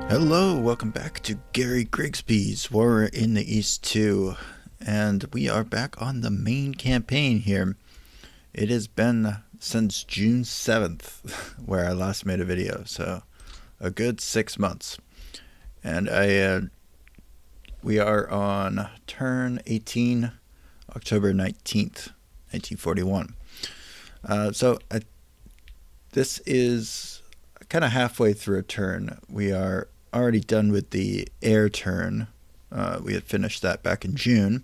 Hello, welcome back to Gary Grigsby's War in the East 2, and we are back on the main campaign here. It has been since June 7th where I last made a video, so a good 6 months. And we are on turn 18, October 19th, 1941. This is kind of halfway through a turn. We are already done with the air turn. We had finished that back in June.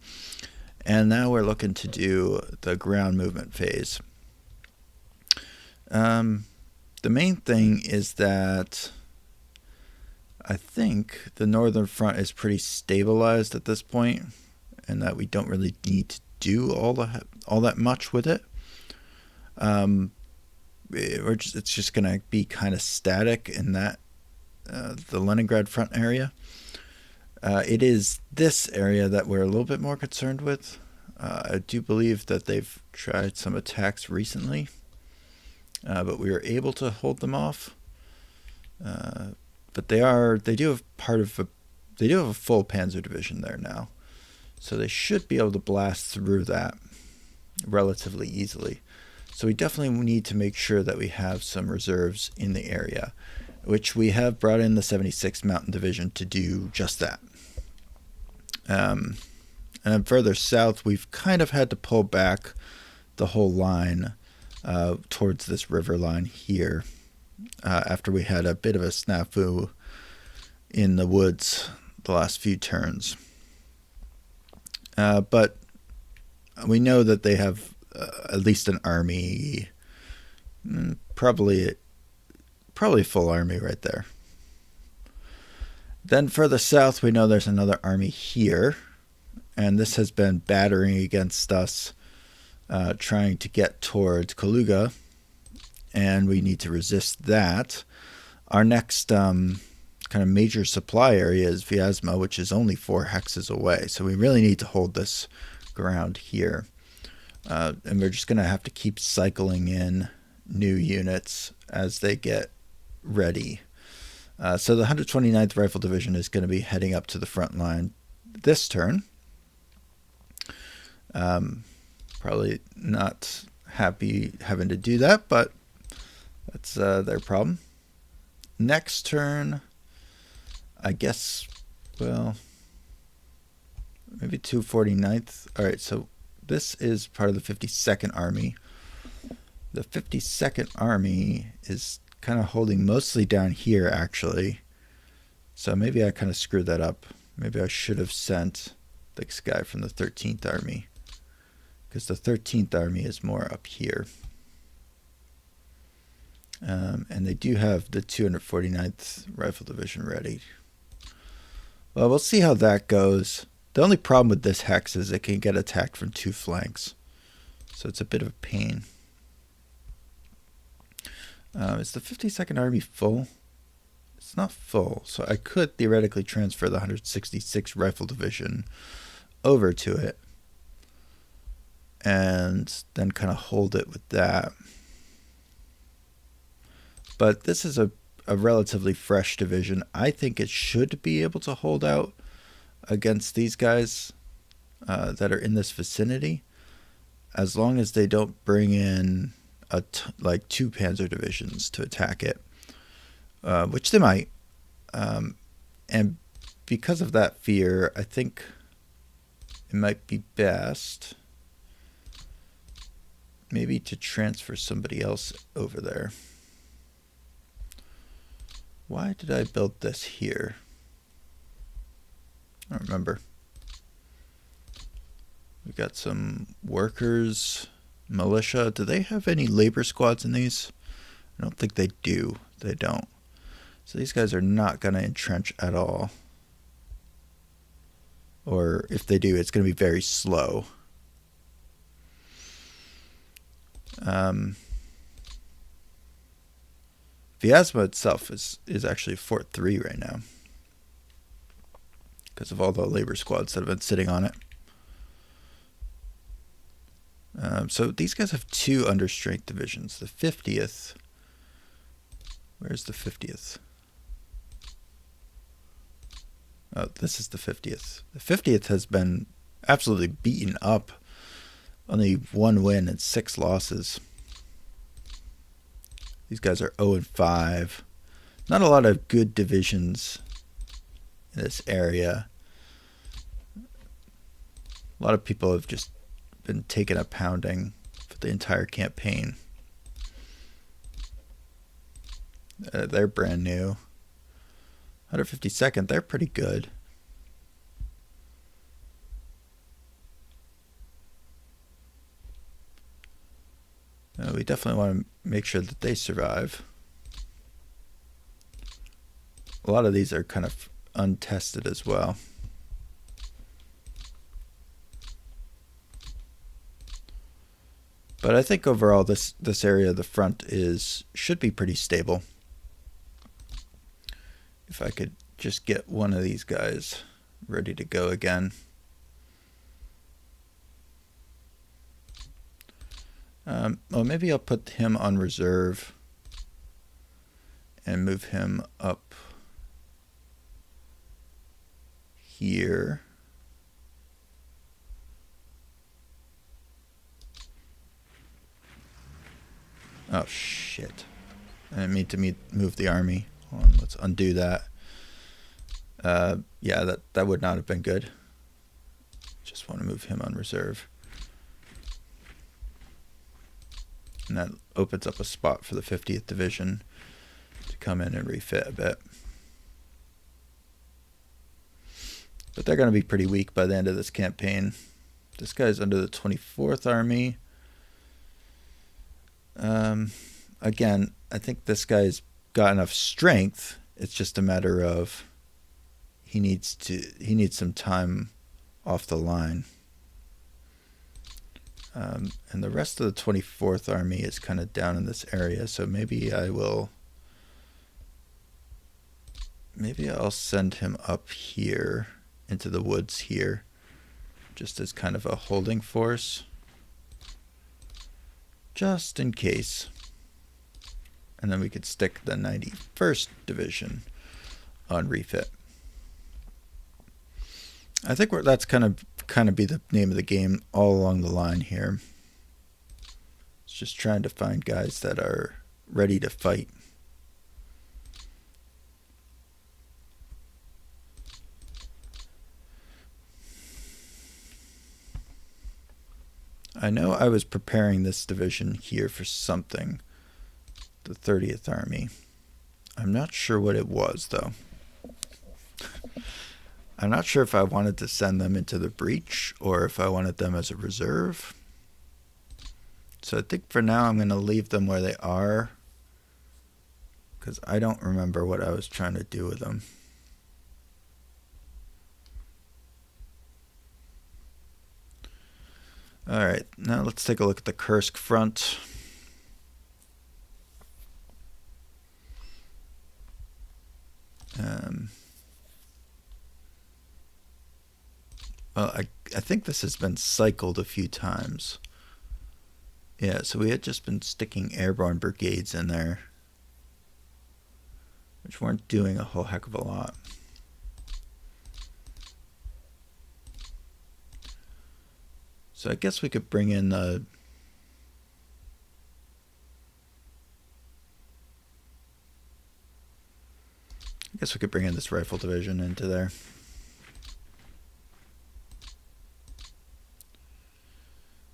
And now we're looking to do the ground movement phase. The main thing is that I think the northern front is pretty stabilized at this point, and that we don't really need to do all that much with it. It's just going to be kind of static in that the Leningrad front area. It is this area that we're a little bit more concerned with. I do believe that they've tried some attacks recently, but we were able to hold them off. But they do have a full Panzer division there now, so they should be able to blast through that relatively easily. So we definitely need to make sure that we have some reserves in the area, which we have brought in the 76th Mountain Division to do just that. And then further south, we've kind of had to pull back the whole line towards this river line here after we had a bit of a snafu in the woods the last few turns. But we know that they have at least an army, probably full army right there. Then further south, we know there's another army here, and this has been battering against us, trying to get towards Kaluga, and we need to resist that. Our next kind of major supply area is Vyazma, which is only 4 hexes away, so we really need to hold this ground here. And we're just going to have to keep cycling in new units as they get ready. So the 129th Rifle Division is going to be heading up to the front line this turn. Probably not happy having to do that, but that's their problem. Next turn, I guess, well, maybe 249th. All right, so this is part of the 52nd Army. The 52nd Army is kind of holding mostly down here, actually. So maybe I kind of screwed that up. Maybe I should have sent this guy from the 13th Army, because the 13th Army is more up here. And they do have the 249th Rifle Division ready. Well, we'll see how that goes. The only problem with this hex is it can get attacked from 2 flanks, so it's a bit of a pain. Is the 52nd Army full? It's not full, so I could theoretically transfer the 166th Rifle Division over to it and then kind of hold it with that. But this is a relatively fresh division. I think it should be able to hold out against these guys that are in this vicinity, as long as they don't bring in like 2 Panzer divisions to attack it, which they might. And because of that fear, I think it might be best maybe to transfer somebody else over there. Why did I build this here? I don't remember. We got some workers, militia. Do they have any labor squads in these? I don't think they do. They don't. So these guys are not going to entrench at all. Or if they do, it's going to be very slow. Vyazma itself is actually Fort 3 right now, because of all the labor squads that have been sitting on it. So these guys have 2 understrength divisions. The 50th. Where's the 50th? Oh, this is the 50th. The 50th has been absolutely beaten up. Only 1 win and 6 losses. These guys are 0-5. Not a lot of good divisions in this area. A lot of people have just been taking a pounding for the entire campaign. They're brand new. 152nd, they're pretty good. We definitely want to make sure that they survive. A lot of these are kind of untested as well. But I think overall this area of the front should be pretty stable. If I could just get one of these guys ready to go again. Well, maybe I'll put him on reserve and move him up here. Oh, shit. I didn't mean to move the army. Hold on, let's undo that. Yeah, that would not have been good. Just want to move him on reserve. And that opens up a spot for the 50th Division to come in and refit a bit. But they're going to be pretty weak by the end of this campaign. This guy's under the 24th Army. Again, I think this guy's got enough strength. It's just a matter of he needs some time off the line. And the rest of the 24th Army is kind of down in this area, so maybe I'll send him up here into the woods here, just as kind of a holding force, just in case. And then we could stick the 91st Division on refit. I think that's kind of be the name of the game all along the line here. It's just trying to find guys that are ready to fight. I know I was preparing this division here for something, the 30th Army. I'm not sure what it was, though. I'm not sure if I wanted to send them into the breach or if I wanted them as a reserve. So I think for now I'm going to leave them where they are, because I don't remember what I was trying to do with them. Alright, now let's take a look at the Kursk front. Well, I think this has been cycled a few times. Yeah, so we had just been sticking airborne brigades in there, which weren't doing a whole heck of a lot. So I guess we could bring in the... I guess we could bring in this rifle division into there.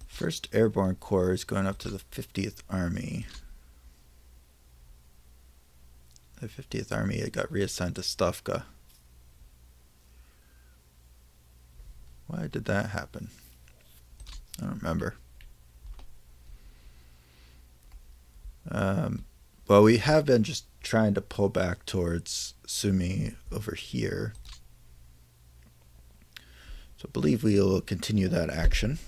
First Airborne Corps is going up to the 50th Army. The 50th Army got reassigned to Stavka. Why did that happen? I don't remember. Well, we have been just trying to pull back towards Sumy over here. So I believe we will continue that action.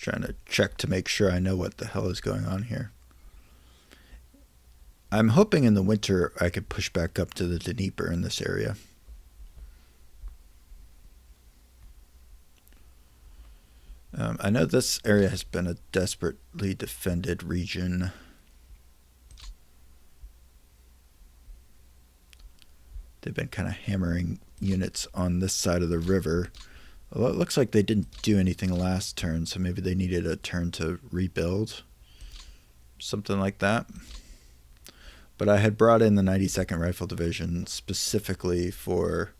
Trying to check to make sure I know what the hell is going on here. I'm hoping in the winter I could push back up to the Dnieper in this area. I know this area has been a desperately defended region. They've been kind of hammering units on this side of the river. Although it looks like they didn't do anything last turn, so maybe they needed a turn to rebuild. Something like that. But I had brought in the 92nd Rifle Division specifically for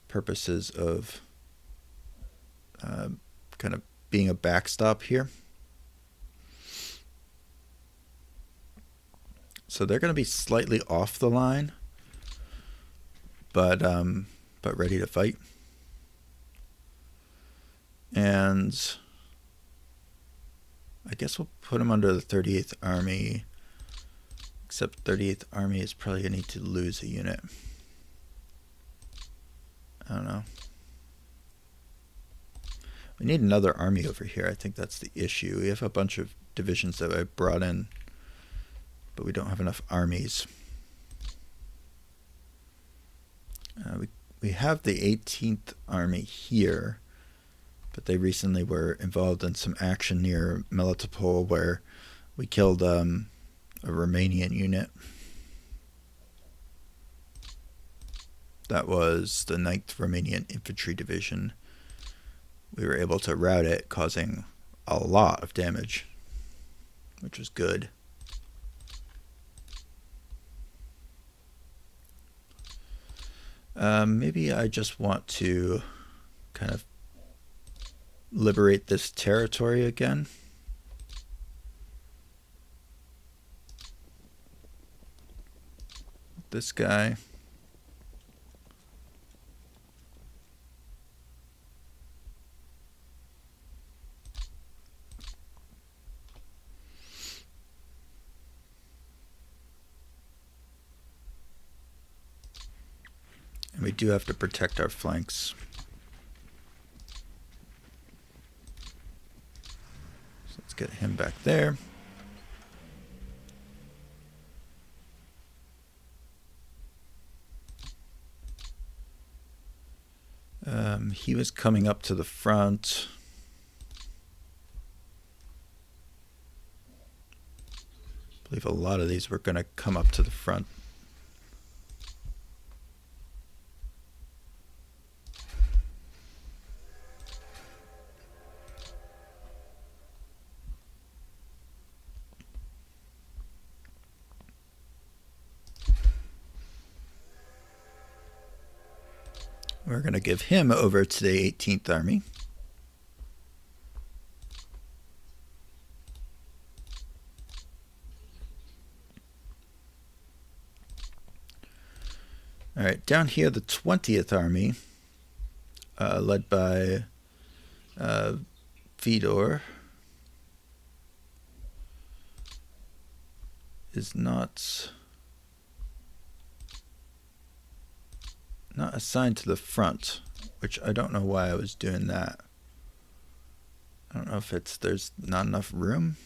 purposes of kind of being a backstop here. So they're going to be slightly off the line, but ready to fight. And I guess we'll put them under the 38th Army, except 38th Army is probably going to need to lose a unit. I don't know. We need another army over here. I think that's the issue. We have a bunch of divisions that I brought in, but we don't have enough armies. We have the 18th Army here, but they recently were involved in some action near Melitopol where we killed a Romanian unit. That was the 9th Romanian Infantry Division. We were able to rout it, causing a lot of damage, which was good. Maybe I just want to kind of liberate this territory again. This guy. And we do have to protect our flanks. So let's get him back there. He was coming up to the front. I believe a lot of these were going to come up to the front. We're going to give him over to the 18th Army. All right, down here, the 20th Army, led by Fedor, is not assigned to the front, which I don't know why I was doing that. I don't know if there's not enough room.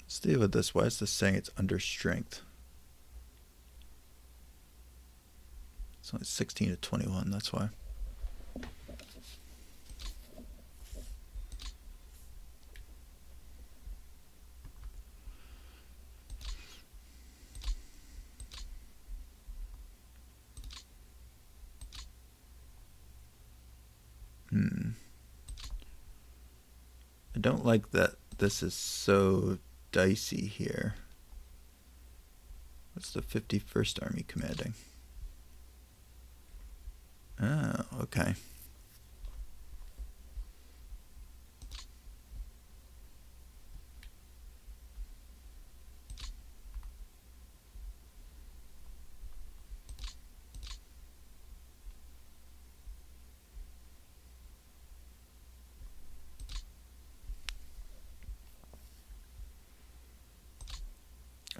Let's deal with this. Why is this saying it's under strength? It's only 16 to 21, that's why. I don't like that this is so dicey here. What's the 51st Army commanding? Oh, okay.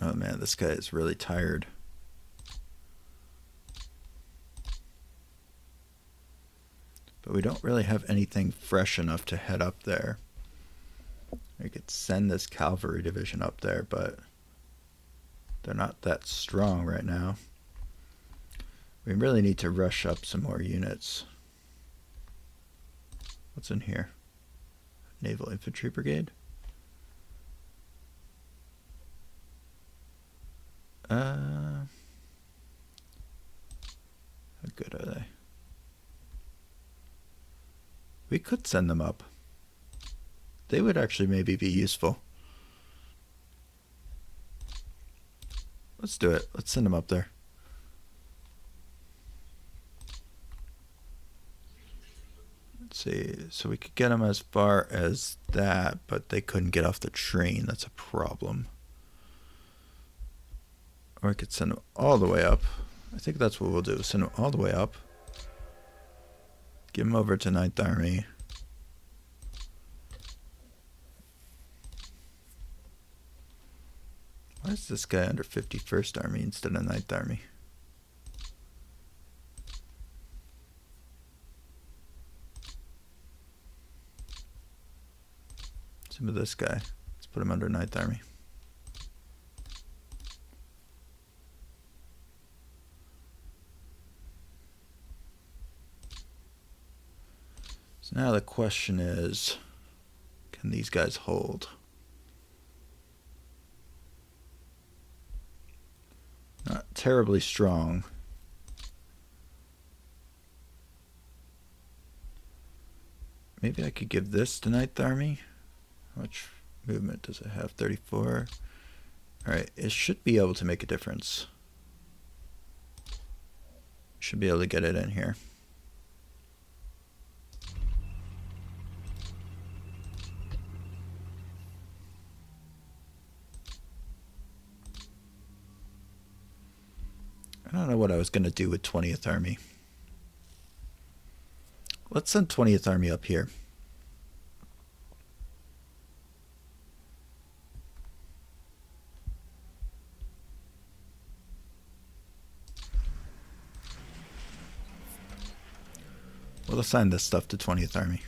Oh man, this guy is really tired. But we don't really have anything fresh enough to head up there. We could send this cavalry division up there, but they're not that strong right now. We really need to rush up some more units. What's in here? Naval Infantry Brigade? How good are they? We could send them up. They would actually maybe be useful. Let's do it. Let's send them up there. Let's see. So we could get them as far as that, but they couldn't get off the train. That's a problem. Or I could send them all the way up. I think that's what we'll do. Send them all the way up. Give them over to 9th Army. Why is this guy under 51st Army instead of 9th Army? Same with this guy. Let's put him under 9th Army. So now the question is, can these guys hold? Not terribly strong. Maybe I could give this to 9th Army. How much movement does it have? 34. Alright, it should be able to make a difference. Should be able to get it in here. I don't know what I was going to do with 20th Army. Let's send 20th Army up here. We'll assign this stuff to 20th Army.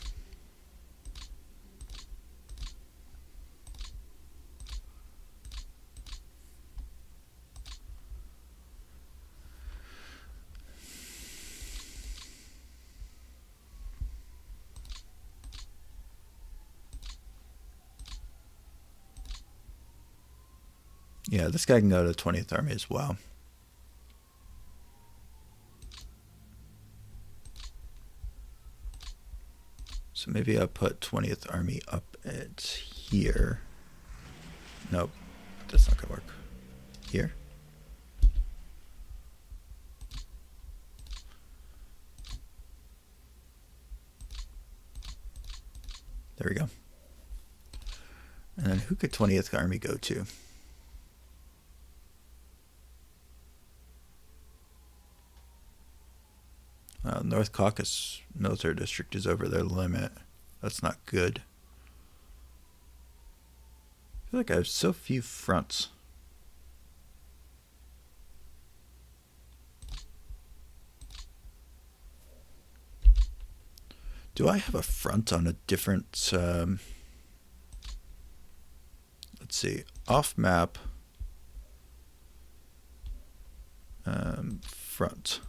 Yeah, this guy can go to 20th Army as well. So maybe I'll put 20th Army up at here. Nope, that's not gonna work. Here. There we go. And then who could 20th Army go to? North Caucasus military district is over their limit. That's not good. I feel like I have so few fronts. Do I have a front on a different... let's see. Off map. Front.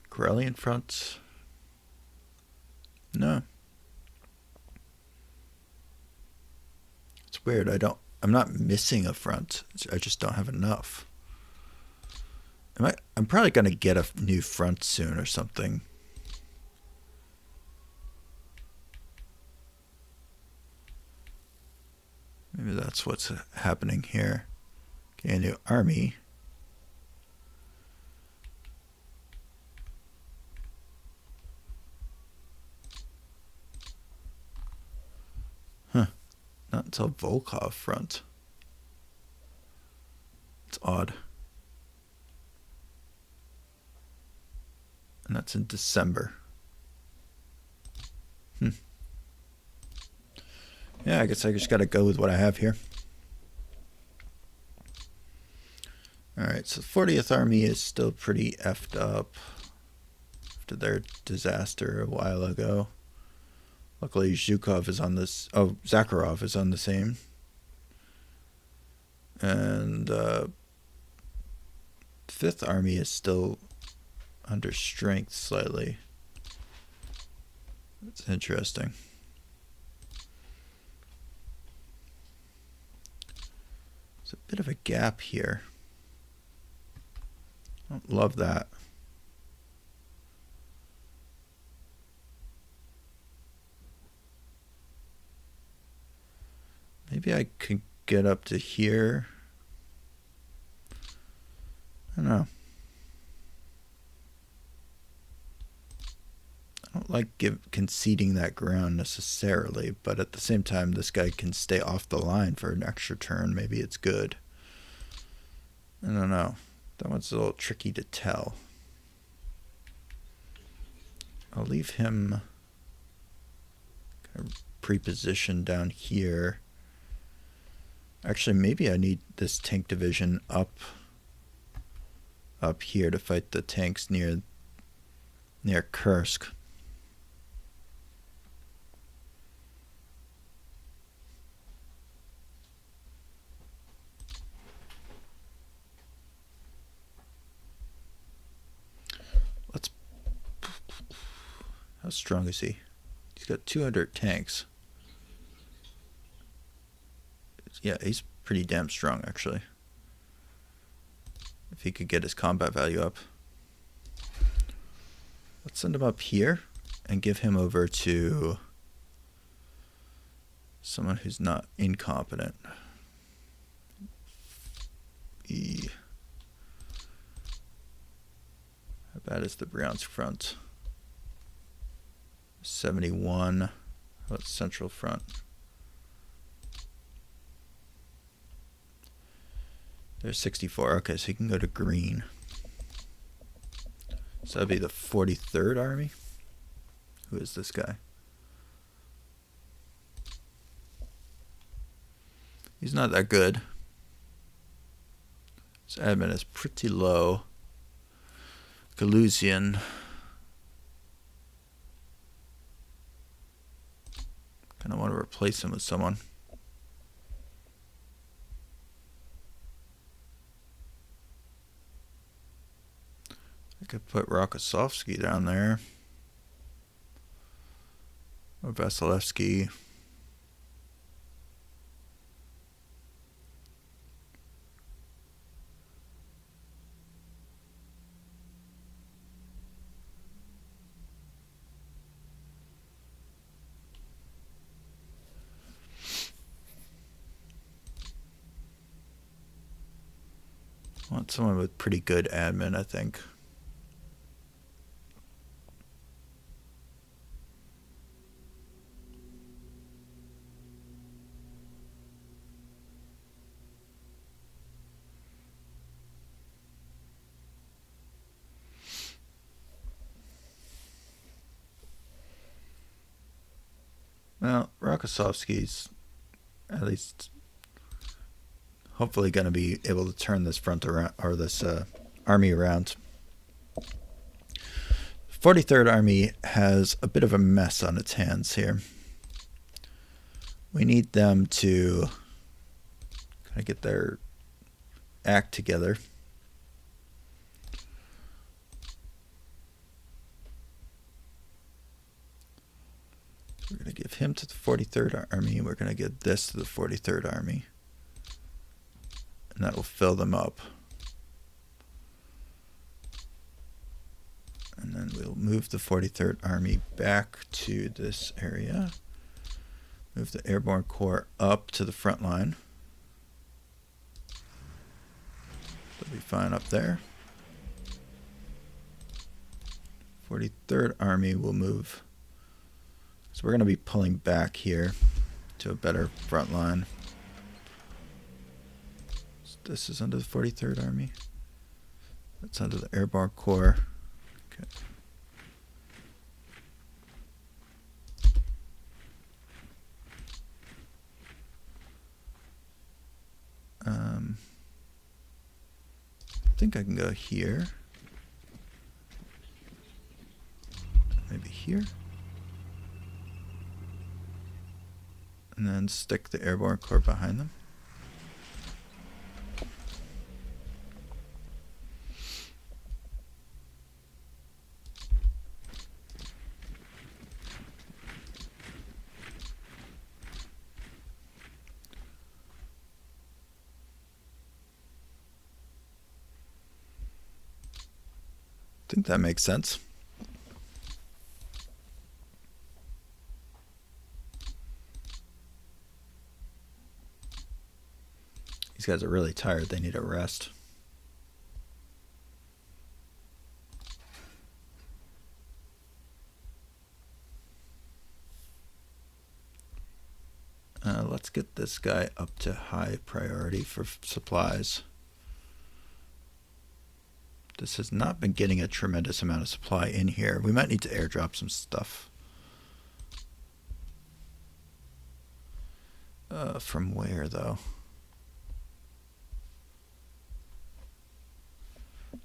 Karelian front? No. It's weird. I'm not missing a front. I just don't have enough. I'm probably going to get a new front soon or something. Maybe that's what's happening here. Okay, a new army. Not until Volkov front. It's odd. And that's in December. Yeah, I guess I just got to go with what I have here. Alright, so the 40th Army is still pretty effed up after their disaster a while ago. Luckily, Zhukov is on this. Oh, Zakharov is on the same. And Fifth Army is still under strength slightly. That's interesting. There's a bit of a gap here. I don't love that. Maybe I could get up to here. I don't know. I don't like conceding that ground necessarily, but at the same time, this guy can stay off the line for an extra turn. Maybe it's good. I don't know. That one's a little tricky to tell. I'll leave him kind of pre-positioned down here. Actually, maybe I need this tank division up here to fight the tanks near Kursk. How strong is he? He's got 200 tanks. Yeah, he's pretty damn strong, actually. If he could get his combat value up. Let's send him up here and give him over to someone who's not incompetent. How bad is the Bryansk front? 71. How about Central Front? There's 64. Okay, so he can go to green. So that'd be the 43rd Army. Who is this guy? He's not that good. His admin is pretty low. Galusian. Kind of want to replace him with someone. I could put Rokossovsky down there. Or Vasilevsky. I want someone with pretty good admin, I think. Well, Rokossovsky's at least hopefully going to be able to turn this front around, or this army around. 43rd Army has a bit of a mess on its hands here. We need them to kind of get their act together. We're going to give him to the 43rd Army. We're going to give this to the 43rd Army. And that will fill them up. And then we'll move the 43rd Army back to this area. Move the Airborne Corps up to the front line. They'll be fine up there. 43rd Army will move. So we're going to be pulling back here to a better front line. So this is under the 43rd Army. That's under the Airborne Corps. Okay. I think I can go here. Maybe here. And then stick the Airborne Corps behind them. think that makes sense. These guys are really tired. They need a rest. Let's get this guy up to high priority for supplies. This has not been getting a tremendous amount of supply in here. We might need to airdrop some stuff. From where, though?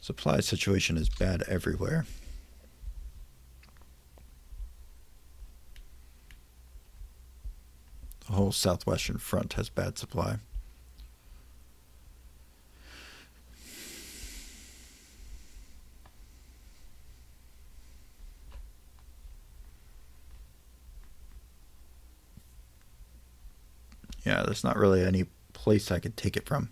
Supply situation is bad everywhere. The whole southwestern front has bad supply. Yeah, there's not really any place I could take it from.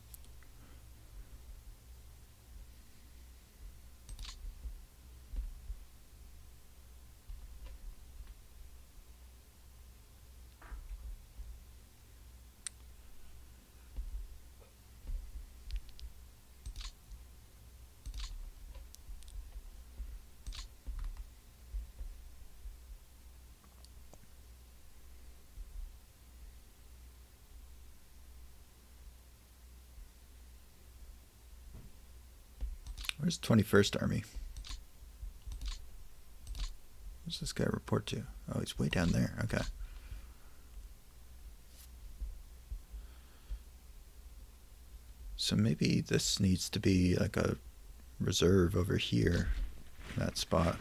Where's 21st Army? Where's this guy report to? Oh, he's way down there. Okay. So maybe this needs to be like a reserve over here, in that spot.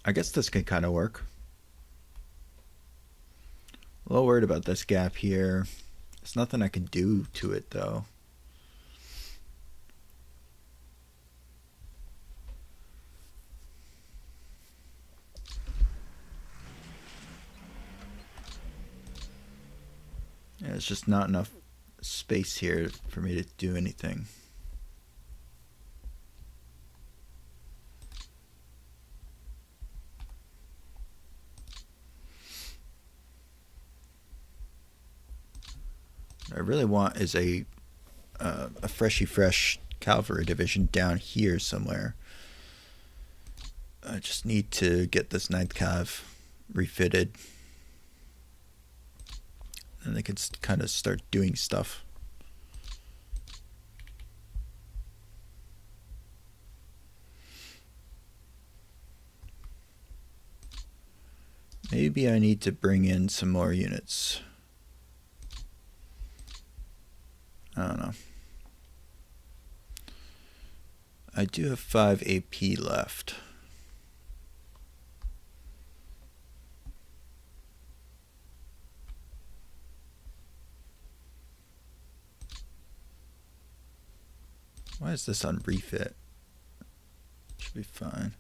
I guess this can kind of work. A little worried about this gap here. There's nothing I can do to it, though. Yeah, it's just not enough space here for me to do anything. What I really want is a fresh cavalry division down here somewhere. I just need to get this 9th Cav refitted. And they can kind of start doing stuff. Maybe I need to bring in some more units. I don't know. I do have 5 AP left. Why is this on refit? Should be fine.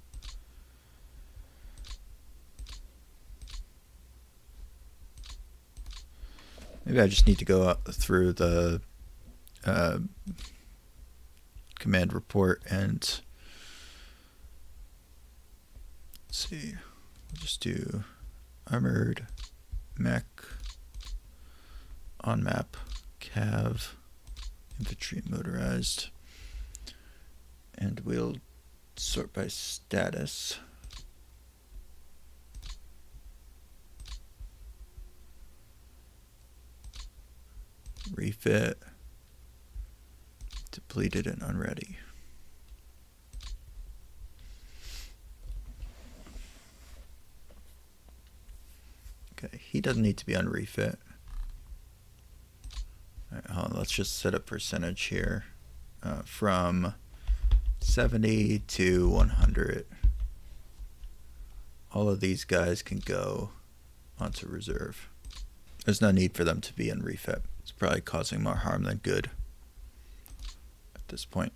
Maybe I just need to go up through the command report and let's see. We'll just do armored mech on map cav infantry motorized, and we'll sort by status. Refit, depleted and unready. Okay, he doesn't need to be on refit. All right, hold on, let's just set a percentage here from 70 to 100. All of these guys can go onto reserve. There's no need for them to be in refit. It's probably causing more harm than good at this point.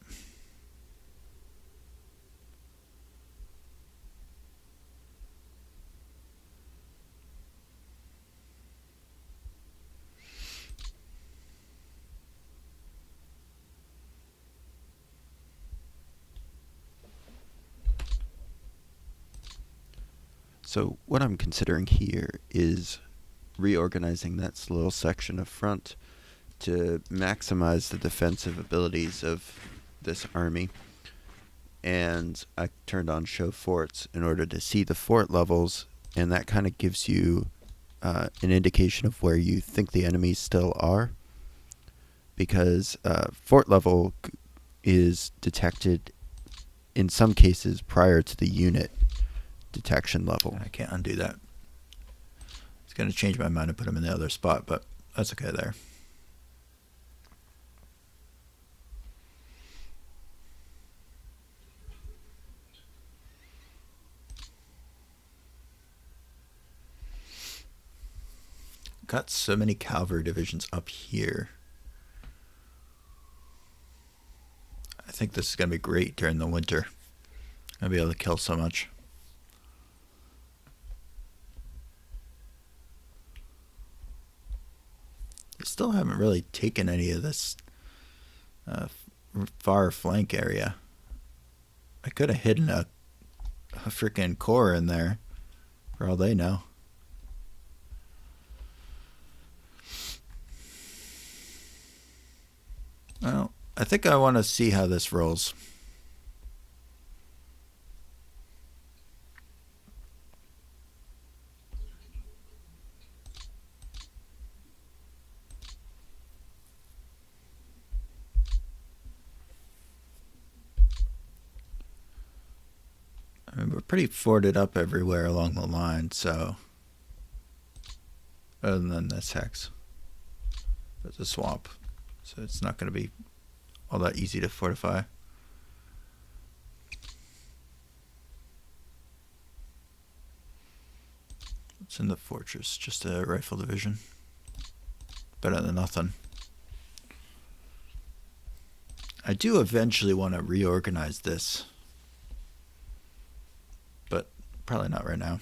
So what I'm considering here is reorganizing that little section of front to maximize the defensive abilities of this army. And I turned on show forts in order to see the fort levels, and that kind of gives you an indication of where you think the enemies still are, because fort level is detected in some cases prior to the unit detection level. I can't undo that. It's going to change my mind and put him in the other spot, but that's okay there. Got so many cavalry divisions up here. I think this is going to be great during the winter. I'll be able to kill so much. They still haven't really taken any of this far flank area. I could have hidden a freaking core in there, for all they know. Well, I think I want to see how this rolls. I mean, we're pretty forted up everywhere along the line, so... Other than this hex. There's a swamp, so it's not going to be all that easy to fortify. What's in the fortress? Just a rifle division. Better than nothing. I do eventually want to reorganize this, but probably not right now.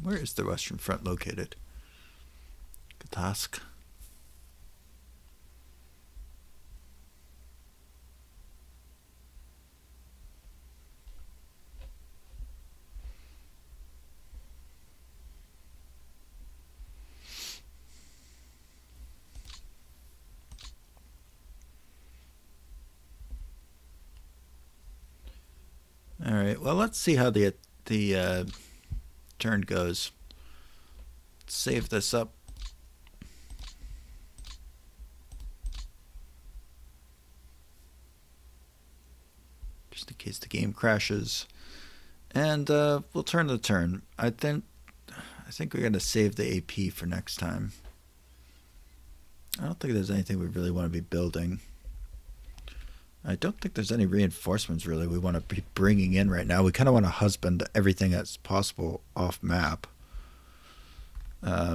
Where is the Western Front located? Gdańsk. All right. Well, let's see how the turn goes. Let's save this up. Just in case the game crashes. And we'll turn the turn. I think we're going to save the AP for next time. I don't think there's anything we really want to be building. I don't think there's any reinforcements really we want to be bringing in right now. We kind of want to husband everything that's possible off map. I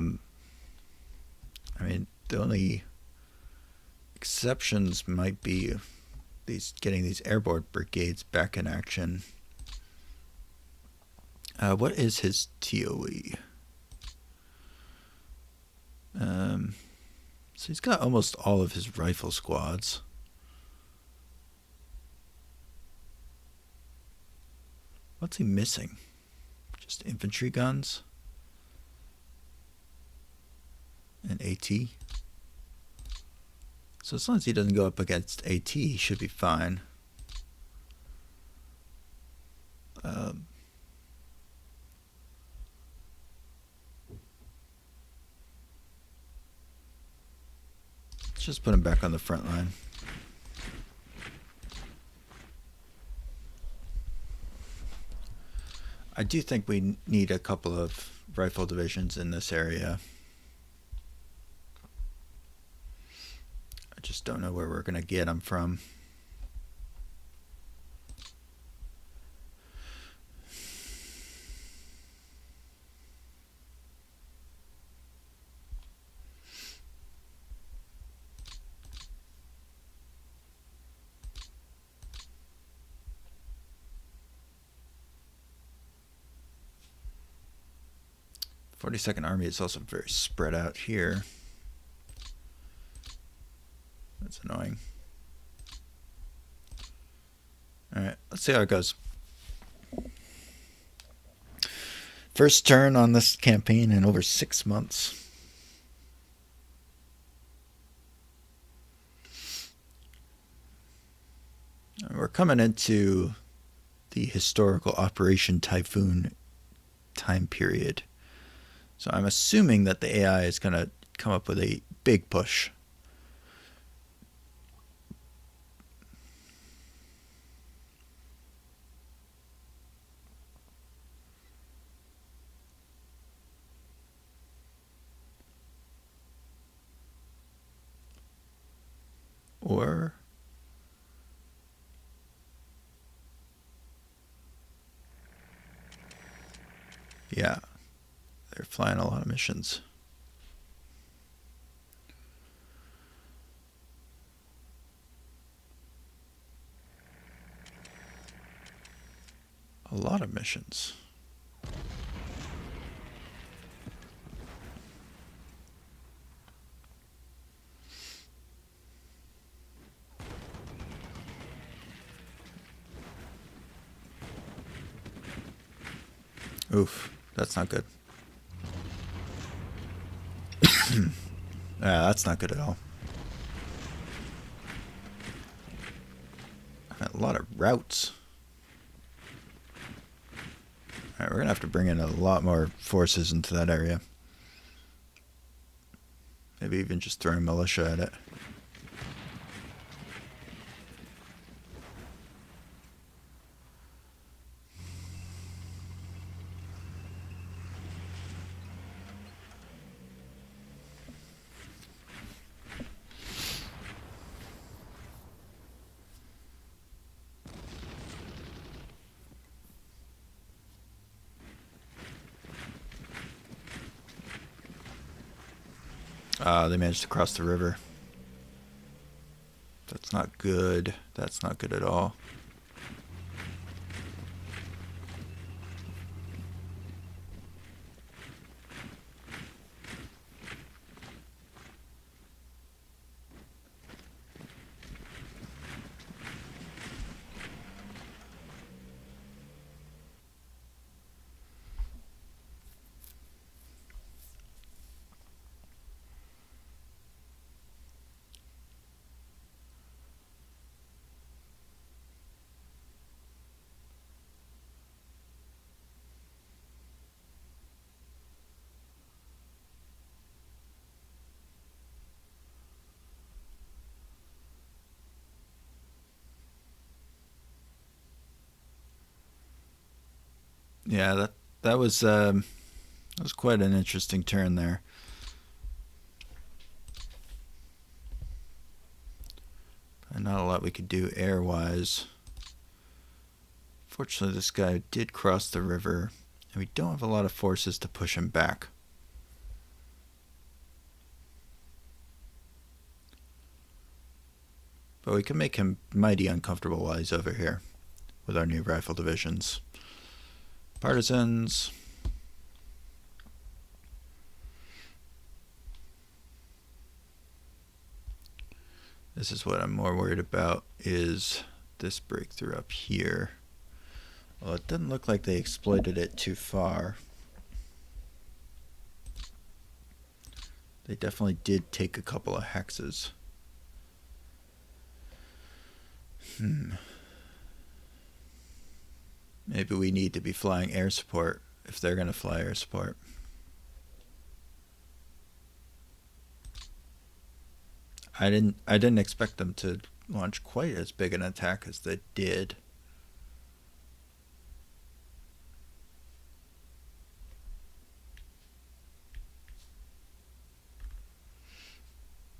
mean, the only exceptions might be getting these airborne brigades back in action. What is his TOE? So he's got almost all of his rifle squads. What's he missing? Just infantry guns? And AT? So as long as he doesn't go up against AT, he should be fine. Um, let's just put him back on the front line. I do think we need a couple of rifle divisions in this area. I just don't know where we're going to get them from. The 42nd Army is also very spread out here. That's annoying. Alright, let's see how it goes. First turn on this campaign in over 6 months. We're coming into the historical Operation Typhoon time period. So I'm assuming that the AI is going to come up with a big push. Or yeah, they're flying a lot of missions. A lot of missions. Oof, that's not good. Yeah, that's not good at all. A lot of routes. Alright, we're going to have to bring in a lot more forces into that area. Maybe even just throwing militia at it. They managed to cross the river. That's not good. That's not good at all. Yeah, that was quite an interesting turn there. And not a lot we could do air-wise. Fortunately, this guy did cross the river, and we don't have a lot of forces to push him back. But we can make him mighty uncomfortable while he's over here with our new rifle divisions. Partisans. This is what I'm more worried about, is this breakthrough up here. Well, it doesn't look like they exploited it too far. They definitely did take a couple of hexes. Yeah, Maybe we need to be flying air support if they're going to fly air support. I didn't expect them to launch quite as big an attack as they did.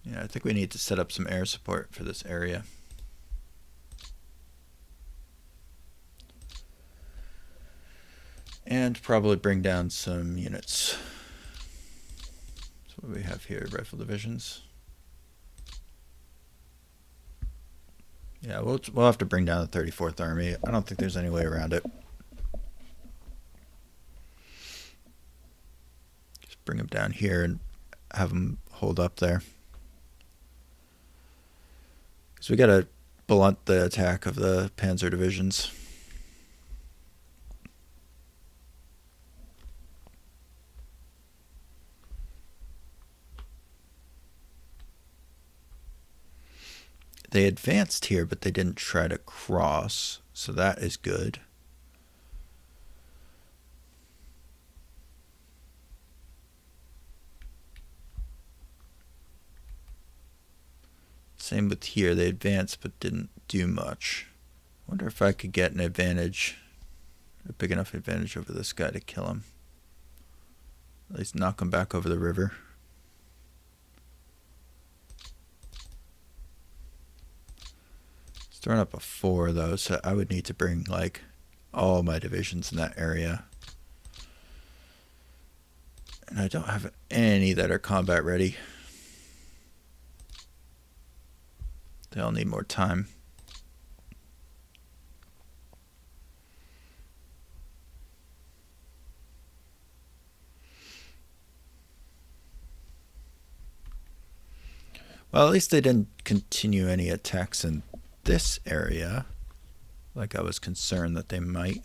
Yeah, I think we need to set up some air support for this area. And probably bring down some units. That's what we have here, rifle divisions. Yeah, we'll have to bring down the 34th Army. I don't think there's any way around it. Just bring them down here and have them hold up there. Because we got to blunt the attack of the panzer divisions. They advanced here, but they didn't try to cross, so that is good. Same with here. They advanced but didn't do much. I wonder if I could get an advantage, a big enough advantage over this guy to kill him. At least knock him back over the river. It's throwing up a 4 though, so I would need to bring like all my divisions in that area. And I don't have any that are combat ready. They all need more time. Well, at least they didn't continue any attacks in this area, like I was concerned that they might.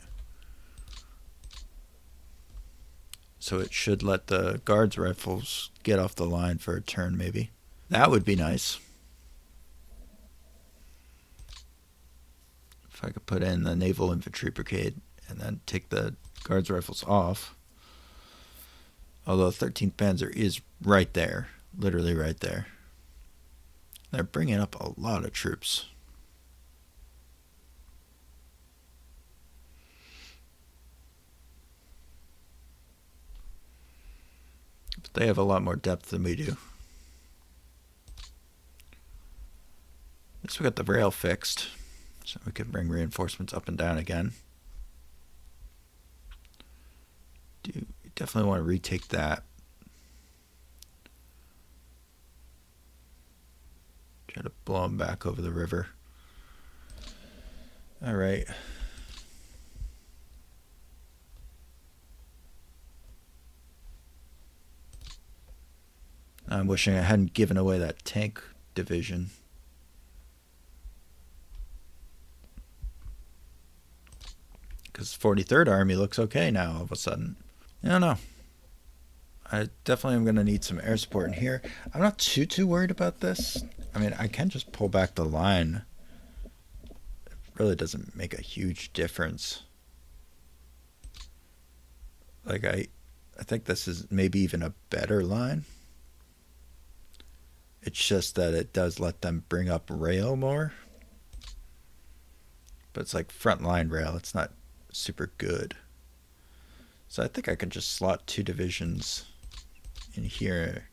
So it should let the guards rifles get off the line for a turn, maybe. That would be nice. If I could put in the naval infantry brigade and then take the guards rifles off. Although 13th Panzer is right there, literally right there. They're bringing up a lot of troops. But they have a lot more depth than we do. At least we got the rail fixed, so we can bring reinforcements up and down again. We definitely want to retake that. Try to blow them back over the river. All right. I'm wishing I hadn't given away that tank division. Because 43rd Army looks okay now all of a sudden. I don't know. I definitely am going to need some air support in here. I'm not too worried about this. I mean, I can just pull back the line. It really doesn't make a huge difference. Like, I think this is maybe even a better line. It's just that it does let them bring up rail more. But it's like front line rail. It's not super good. So I think I can just slot 2 divisions in here.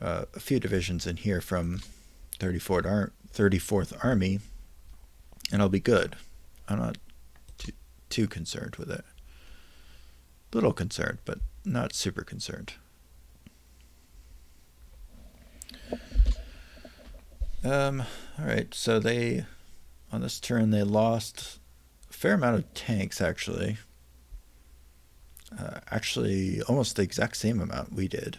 A few divisions in here from 34th Army. And I'll be good. I'm not too concerned with it. Little concerned, but not super concerned. Alright, so on this turn they lost a fair amount of tanks, actually. Actually, almost the exact same amount we did.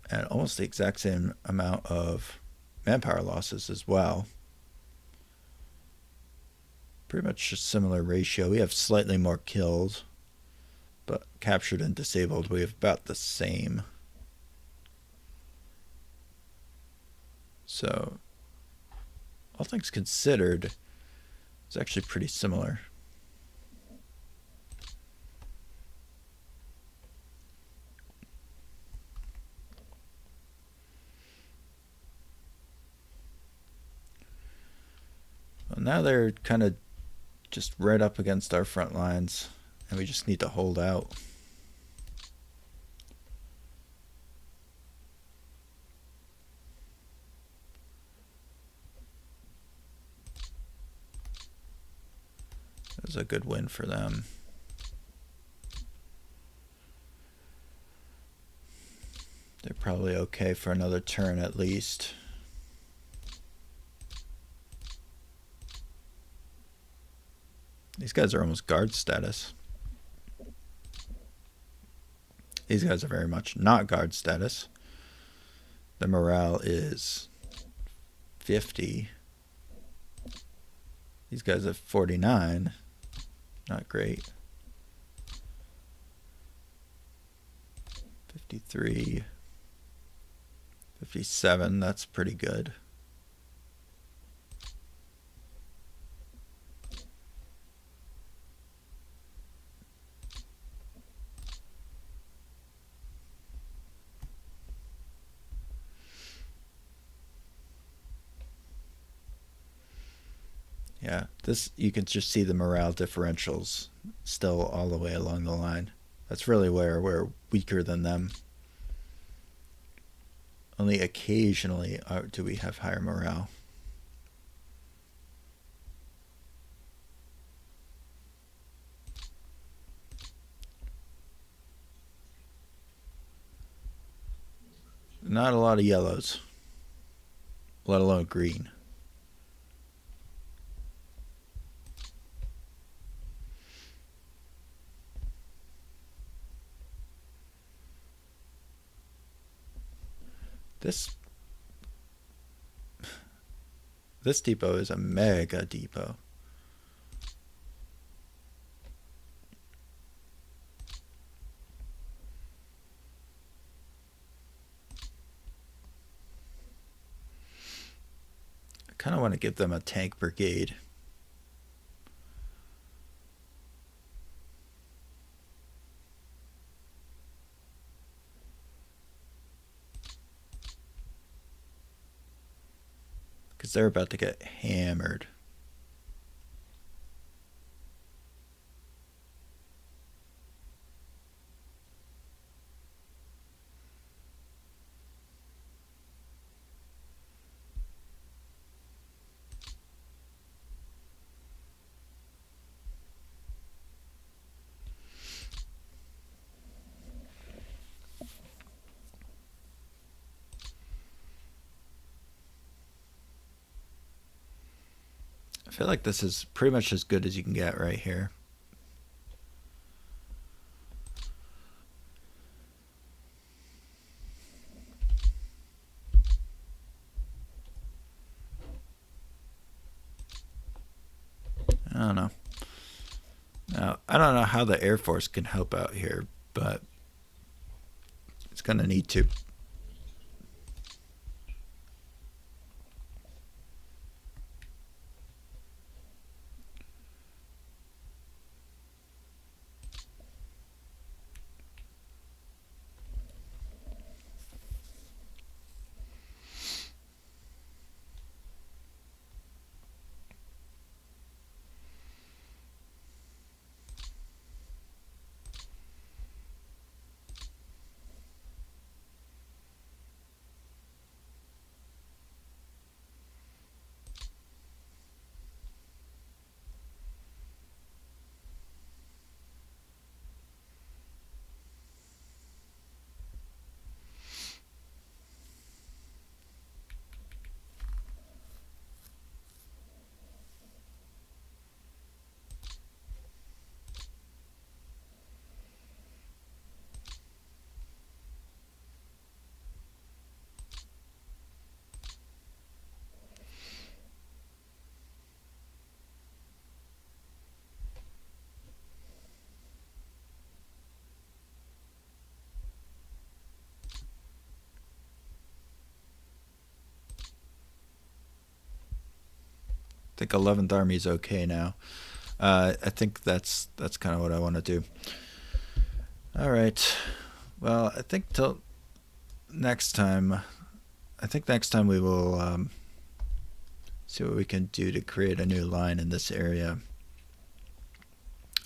And almost the exact same amount of manpower losses as well. Pretty much a similar ratio. We have slightly more kills, but captured and disabled we have about the same. So, all things considered, it's actually pretty similar. now they're kind of just right up against our front lines, and we just need to hold out. It was a good win for them. They're probably okay for another turn at least. These guys are almost guard status. These guys are very much not guard status. The morale is 50. These guys have 49. Not great. 53. 57, that's pretty good. Yeah, this, you can just see the morale differentials still all the way along the line. That's really where we're weaker than them. Only occasionally do we have higher morale. Not a lot of yellows, let alone green. This depot is a mega depot. I kind of want to give them a tank brigade. Because they're about to get hammered. I feel like this is pretty much as good as you can get right here. I don't know. Now, I don't know how the Air Force can help out here, but it's going to need to. I think 11th Army is okay now. I think that's kind of what I want to do. All right. Well, I think till next time. I think next time we will See what we can do to create a new line in this area.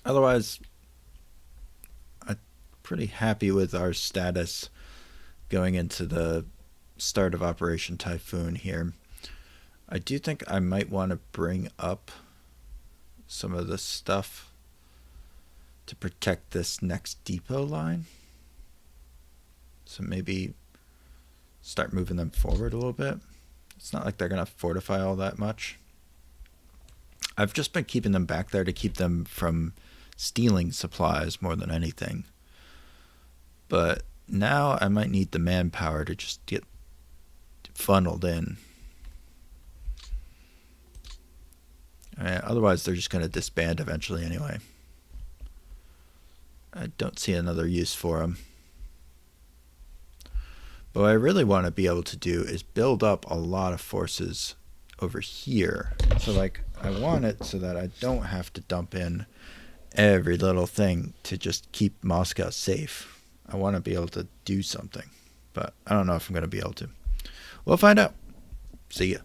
Otherwise, I'm pretty happy with our status going into the start of Operation Typhoon here. I do think I might want to bring up some of the stuff to protect this next depot line. So maybe start moving them forward a little bit. It's not like they're going to fortify all that much. I've just been keeping them back there to keep them from stealing supplies more than anything. But now I might need the manpower to just get funneled in. Otherwise, they're just going to disband eventually anyway. I don't see another use for them. But what I really want to be able to do is build up a lot of forces over here. So like I want it so that I don't have to dump in every little thing to just keep Moscow safe. I want to be able to do something. But I don't know if I'm going to be able to. We'll find out. See ya.